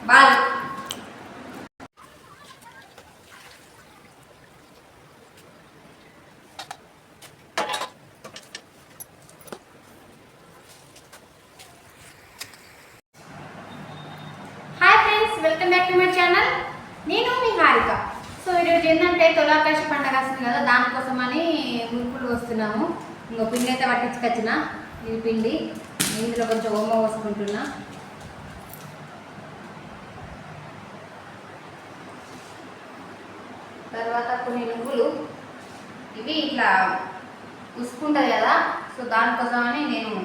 Bye. Hi friends, welcome back to my channel. నేను మీ Harika. So ఈరోజు ఏంటంటే తొలాకాశ పండగ వస్తుంది కదా, దానికోసమని మురుకులు వస్తున్నాము. ఇంకో పిండి అయితే పట్టించుకొచ్చిన. ఇది పిండి, ఇందులో కొంచెం ఓమ పోసుకుంటున్నా. తర్వాత కొన్ని నువ్వులు, ఇవి ఇట్లా ఉసుకుంటుంది కదా, సో దానికోసమని నేను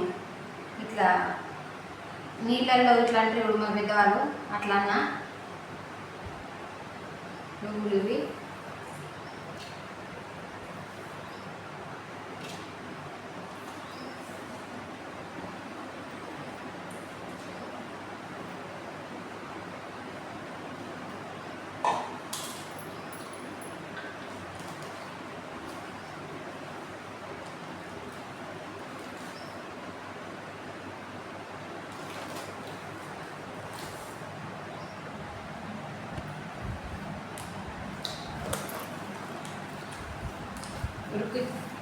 ఇట్లా నీళ్ళల్లో ఇట్లా అంటే మా పెద్దవాళ్ళు అట్లా అన్న నువ్వులు ఇవి.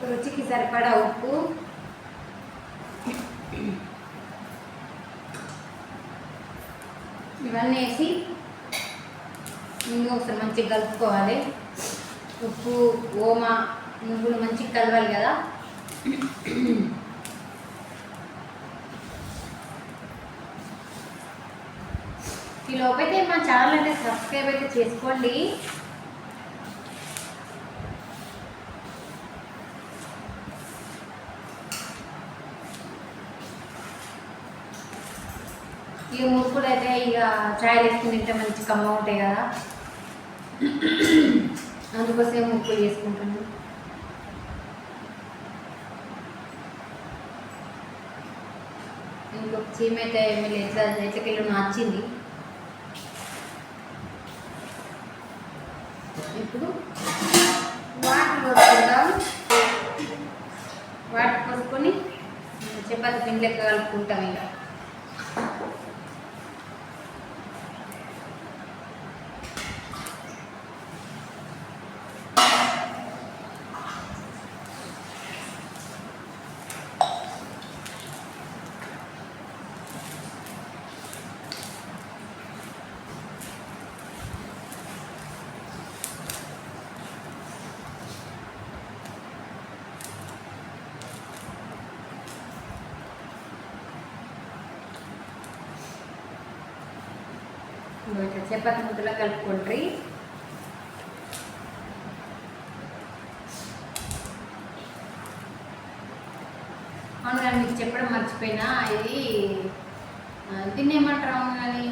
రుచికి సరిపడా ఉప్పు, ఇవన్నీ వేసి ఒకసారి మంచిగా కలుపుకోవాలి. ఉప్పు, ఓమ, నువ్వులు మంచిగా కలవాలి కదా. ఈ లోపైతే మా ఛానల్ అంటే సబ్స్క్రైబ్ అయితే చేసుకోండి. ఇక మురుకులు అయితే ఇక చాయ్ వేసుకుని తింటే మంచి కమ్మ ఉంటాయి కదా, అందుకోసమే మురుకులు చేసుకుంటాను. ఇంకొక చీమ అయితే మీరు ఎట్లకెళ్ళి నచ్చింది. ఇప్పుడు వాటర్ పోసుకుంటాం. వాటర్ పోసుకొని చపాతి పిండి లెక్క కలుపుకుంటాం. ఇక చపాతి ముద్దలా కలుపుకోండి. అవును కానీ మీకు చెప్పడం మర్చిపోయినా, ఇది దీన్ని ఏమంటారు? అవును కానీ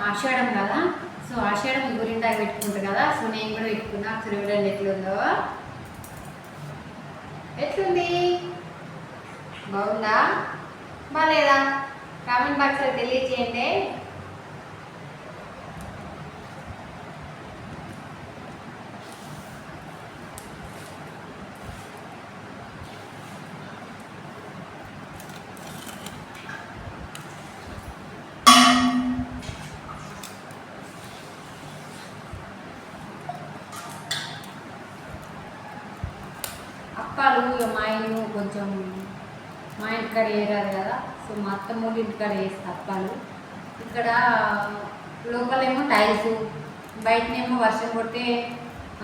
ఆషాఢం కదా, సో ఆషాఢం గురిండా పెట్టుకుంటారు కదా, సో నేను కూడా పెట్టుకున్నా. చూడండి ఎట్లుందో. ఎట్లుంది? బాగుందా బాగాలేదా? కామెంట్ బాక్స్లో తెలియజేయండి. అప్పాలు మా ఆయన కొంచెం మా ఇంటికాడ వేయరాదు కదా, సో మా అత్తమ్మూరి ఇంటికాడ వేస్తా అప్పాలు. ఇక్కడ లోకల్ ఏమో టైల్స్, బయటనేమో వర్షం కొట్టే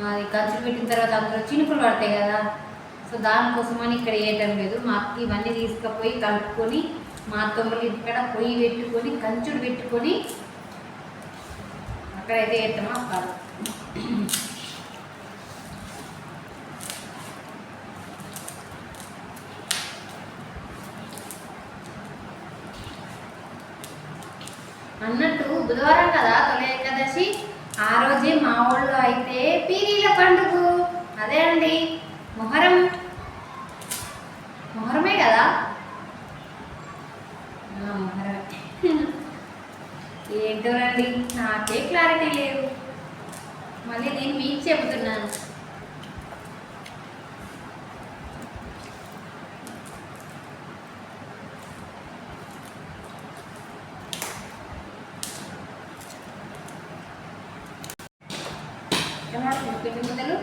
అది కంచులు పెట్టిన తర్వాత అందులో చినుకులు పడతాయి కదా, సో దానికోసమని ఇక్కడ వేయటం లేదు. మా అక్క ఇవన్నీ తీసుకుపోయి కలుపుకొని మా అత్తమ్మూరి ఇంటికాడ పొయ్యి పెట్టుకొని కంచుడు పెట్టుకొని అక్కడైతే వేస్తామా అప్పాలు. అన్నట్టు బుధవారం కదా తొలి ఏకాదశి, ఆ రోజే మా ఊళ్ళో అయితే పీరీల పండుగ. అదే అండి, మొహరమే కదా, మొహరమే. ఏంటో రండి, నాకే క్లారిటీ లేదు, మళ్ళీ నేను మీకు చెబుతున్నాను. కనబడుతుంది పిండి ముద్దలు.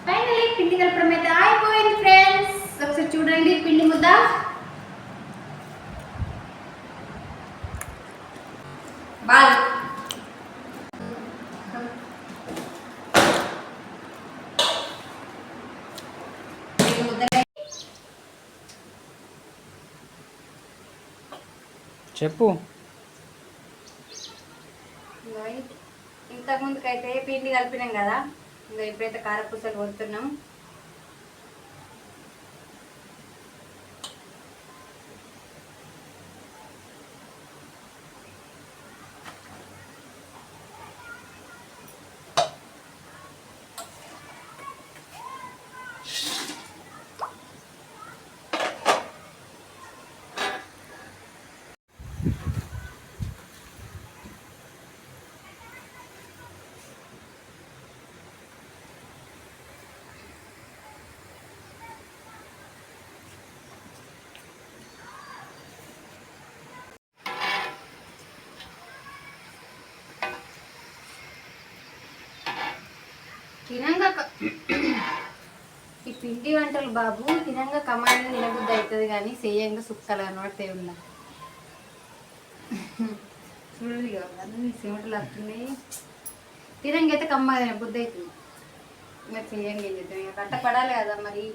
ఫైనలీ పిండి కలపడం అయితే అయిపోయింది ఫ్రెండ్స్. ఒకసారి చూడండి పిండి ముద్ద. బాగా చెప్పు. ఇంతకు ముందుకైతే పిండి కలిపినాం కదా, ఇంకా ఇప్పుడైతే కారపూసలు కొడుతున్నాం. తినంగా ఈ పిండి వంటలు బాబు తినంగా కమాండ్ తినబుద్ధి అవుతుంది, కానీ సేయంగా సుక్కలు అనబడితే ఉన్నా చూడదు కదా నీ సిమెంటలు వస్తున్నాయి. తినంగా అయితే కమ్మ తినబుద్ధి అవుతుంది, మరి సేయంగా ఏం చేద్దాం, ఇక కట్టపడాలి కదా మరి.